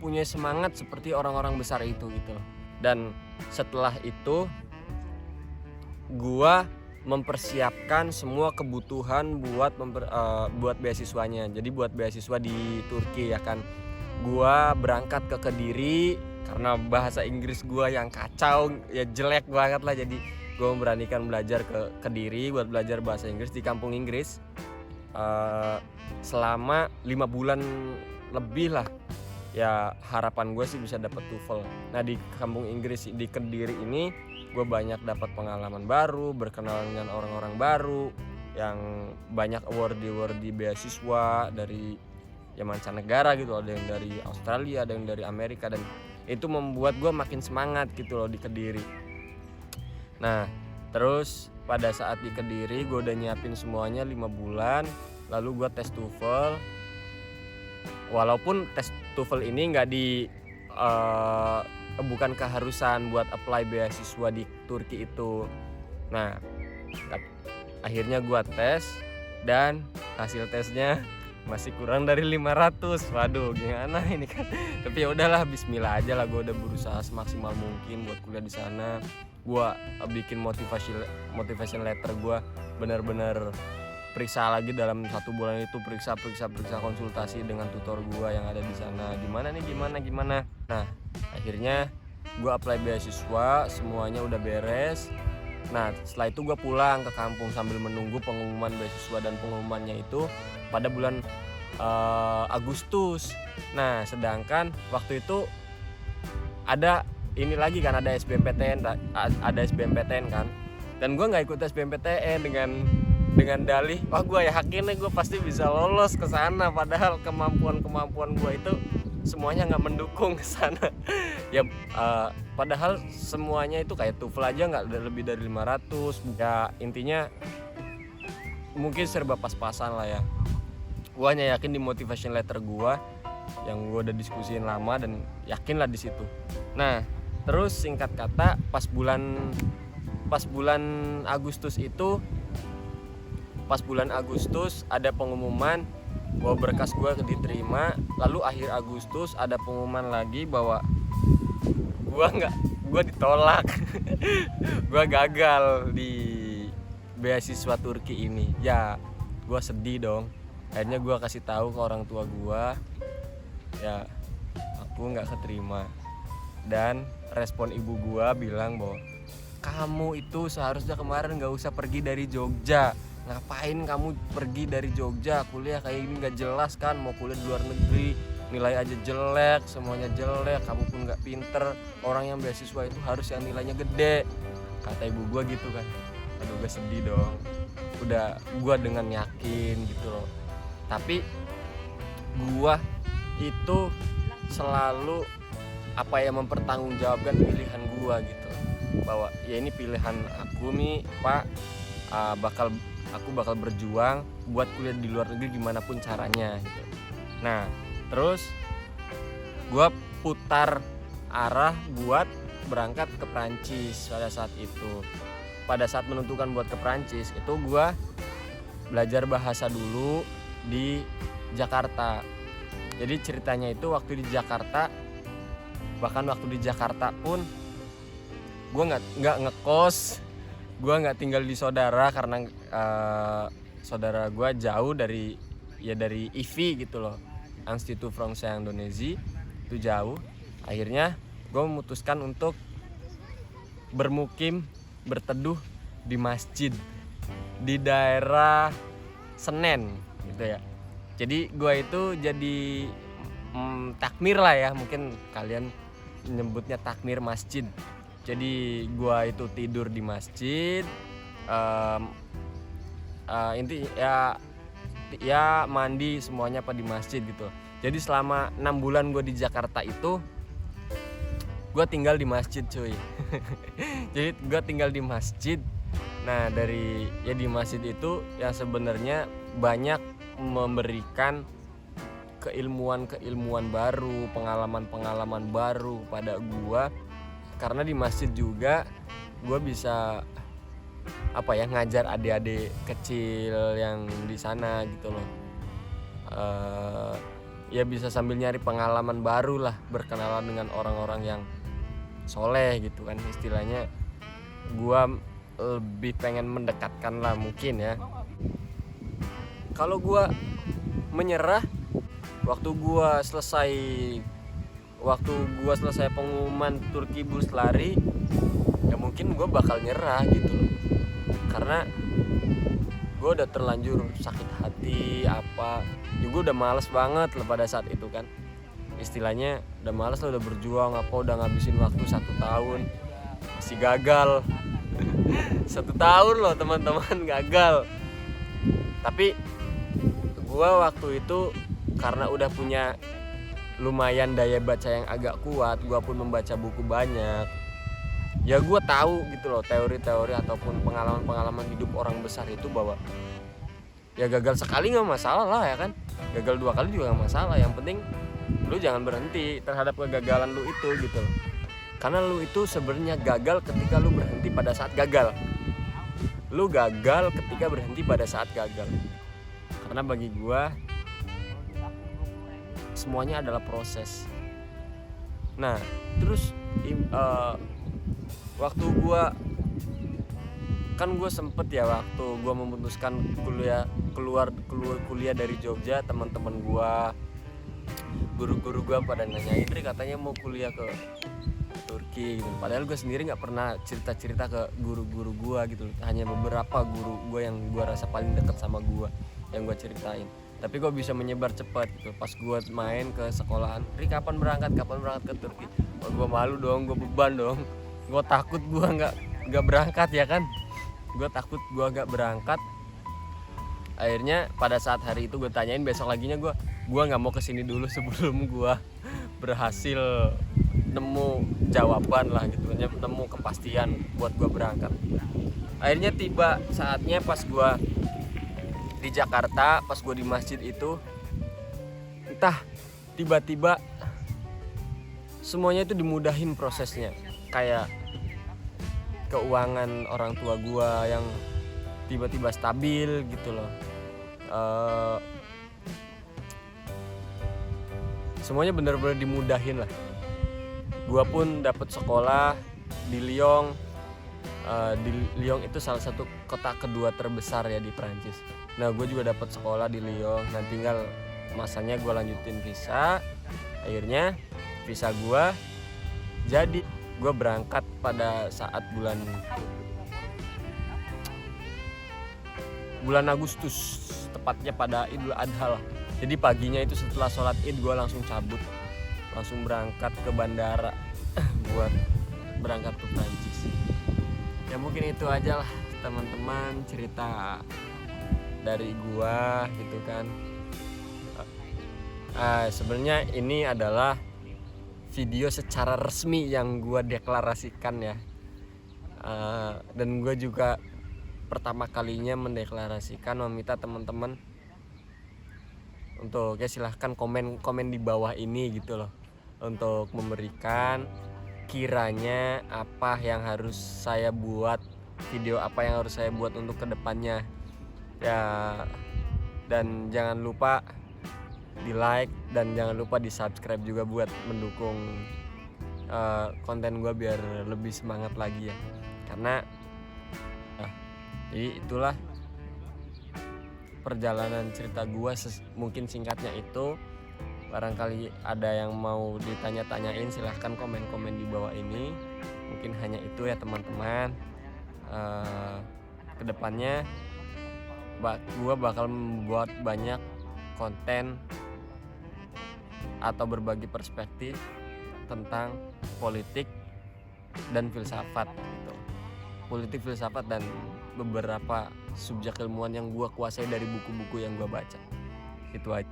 punya semangat seperti orang-orang besar itu gitu loh. Dan setelah itu gua mempersiapkan semua kebutuhan buat beasiswanya. Jadi buat beasiswa di Turki ya kan. Gua berangkat ke Kediri karena bahasa Inggris gua yang kacau, ya jelek banget lah. Jadi gua memberanikan belajar ke Kediri buat belajar bahasa Inggris di kampung Inggris selama 5 bulan lebih lah. Ya harapan gue sih bisa dapat TOEFL. Nah di kampung Inggris di Kediri ini gue banyak dapat pengalaman baru, berkenalan dengan orang-orang baru, yang banyak award beasiswa dari mancanegara gitu. Ada yang dari Australia, ada yang dari Amerika, dan itu membuat gue makin semangat gitu loh di Kediri. Nah terus pada saat di Kediri gue udah nyiapin semuanya 5 bulan, lalu gue tes TOEFL. Walaupun tes TOEFL ini bukan keharusan buat apply beasiswa di Turki itu. Nah, akhirnya gua tes dan hasil tesnya masih kurang dari 500. Waduh, gimana ini kan. Tapi ya udahlah, bismillah aja lah, gua udah berusaha semaksimal mungkin buat kuliah di sana. Gua bikin motivation letter, gua benar-benar periksa lagi dalam 1 bulan itu, periksa konsultasi dengan tutor gua yang ada di sana. Gimana. Nah, akhirnya gua apply beasiswa, semuanya udah beres. Nah, setelah itu gua pulang ke kampung sambil menunggu pengumuman beasiswa, dan pengumumannya itu pada bulan Agustus. Nah, sedangkan waktu itu ada ini lagi kan, ada SBMPTN kan. Dan gua nggak ikut SBMPTN dengan dalih, wah gue yakin nih gue pasti bisa lolos ke sana, padahal kemampuan gue itu semuanya nggak mendukung ke sana. Ya padahal semuanya itu kayak TOEFL aja nggak lebih dari 500. Ya intinya mungkin serba pas-pasan lah ya. Gue hanya yakin di motivation letter gue yang gue udah diskusiin lama, dan yakin lah di situ. Nah terus singkat kata, pas bulan Agustus itu, pas bulan Agustus ada pengumuman bahwa berkas gue diterima. Lalu akhir Agustus ada pengumuman lagi bahwa gue ditolak. Gue gagal di beasiswa Turki ini. Ya gue sedih dong. Akhirnya gue kasih tahu ke orang tua gue, ya aku nggak keterima. Dan respon ibu gue bilang bahwa kamu itu seharusnya kemarin nggak usah pergi dari Jogja. Ngapain kamu pergi dari Jogja, kuliah kayak ini gak jelas kan, mau kuliah di luar negeri, nilai aja jelek, semuanya jelek, kamu pun gak pinter. Orang yang beasiswa itu harus yang nilainya gede, kata ibu gue gitu kan. Aduh, gue sedih dong. Udah gue dengan yakin gitu loh. Tapi gue itu selalu mempertanggungjawabkan pilihan gue gitu, bahwa ya ini pilihan aku nih Pak, aku bakal berjuang buat kuliah di luar negeri gimana pun caranya gitu. Nah terus gue putar arah buat berangkat ke Prancis pada saat itu. Pada saat menentukan buat ke Prancis itu gue belajar bahasa dulu di Jakarta. Jadi ceritanya itu waktu di Jakarta pun gue nggak ngekos, gue nggak tinggal di saudara karena saudara gue jauh dari IFI gitu loh, Institut Français Indonesia, itu jauh. Akhirnya gue memutuskan untuk berteduh di masjid di daerah Senen gitu ya. Jadi gue itu jadi takmir lah ya, mungkin kalian nyebutnya takmir masjid. Jadi gua itu tidur di masjid, inti ya mandi semuanya di masjid gitu. Jadi selama 6 bulan gua di Jakarta itu gua tinggal di masjid cuy. Jadi gua tinggal di masjid. Nah di masjid itu yang sebenarnya banyak memberikan keilmuan baru, pengalaman baru pada gua. Karena di masjid juga gue bisa ngajar adik-adik kecil yang di sana gitu loh. ya bisa sambil nyari pengalaman baru lah, berkenalan dengan orang-orang yang soleh gitu kan istilahnya. Gua lebih pengen mendekatkan lah mungkin ya. Kalau gua menyerah waktu gua selesai pengumuman Turki bus lari, ya mungkin gue bakal nyerah gitu loh, karena gue udah terlanjur sakit hati apa, juga udah males banget lah pada saat itu kan, istilahnya udah males lah, udah berjuang apa, udah ngabisin waktu 1 tahun masih gagal. 1 tahun loh teman-teman gagal. Tapi gue waktu itu karena udah punya lumayan daya baca yang agak kuat, gue pun membaca buku banyak. Ya gue tahu gitu loh teori-teori ataupun pengalaman-pengalaman hidup orang besar itu, bahwa ya gagal sekali nggak masalah lah ya kan, gagal 2 kali juga nggak masalah. Yang penting lu jangan berhenti terhadap kegagalan lu itu gitu loh. Karena lu itu sebenarnya gagal ketika lu berhenti pada saat gagal. Lu gagal ketika berhenti pada saat gagal. Karena bagi gue semuanya adalah proses. Nah terus waktu gue sempet ya, waktu gue memutuskan keluar kuliah dari Jogja, teman-teman gue, guru-guru gue pada nanyain, Ri katanya mau kuliah ke Turki gitu. Padahal gue sendiri nggak pernah cerita ke guru-guru gue gitu, hanya beberapa guru gue yang gue rasa paling dekat sama gue yang gue ceritain. Tapi gue bisa menyebar cepat gitu. Pas gue main ke sekolahan, Ri kapan berangkat ke Turki? Oh, gue malu dong, gue beban dong, gue takut gue nggak berangkat ya kan, gue takut gue nggak berangkat. Akhirnya pada saat hari itu gue tanyain, besok laginya gue nggak mau kesini dulu sebelum gue berhasil nemu jawaban lah gitu, nemu kepastian buat gue berangkat. Akhirnya tiba saatnya pas gue di Jakarta, pas gue di masjid itu, entah tiba-tiba semuanya itu dimudahin prosesnya. Kayak keuangan orang tua gue yang tiba-tiba stabil gitu loh. Semuanya benar-benar dimudahin lah. Gue pun dapat sekolah di Lyon. Di Lyon itu salah satu kota kedua terbesar ya di Prancis. Nah gue juga dapat sekolah di Lyon. Nah tinggal masanya gue lanjutin visa. Akhirnya visa gue jadi, gue berangkat pada saat bulan Agustus, tepatnya pada Idul Adha lah. Jadi paginya itu setelah sholat Id gue langsung cabut, langsung berangkat ke bandara buat berangkat ke Prancis. Ya mungkin itu aja lah teman-teman cerita dari gua gitu kan. Sebenarnya ini adalah video secara resmi yang gua deklarasikan ya. Dan gua juga pertama kalinya mendeklarasikan, meminta teman-teman untuk ya silahkan komen di bawah ini gitu loh, untuk memberikan kiranya apa yang harus saya buat, video apa yang harus saya buat untuk kedepannya ya. Dan jangan lupa di like dan jangan lupa di subscribe juga buat mendukung konten gue biar lebih semangat lagi ya. Karena jadi itulah perjalanan cerita gue, mungkin singkatnya itu. Barangkali ada yang mau ditanya-tanyain, silahkan komen-komen di bawah ini. Mungkin hanya itu ya teman-teman. Kedepannya gue bakal membuat banyak konten atau berbagi perspektif tentang politik dan filsafat gitu. Politik, filsafat, dan beberapa subjek ilmuwan yang gue kuasai dari buku-buku yang gue baca. Itu aja.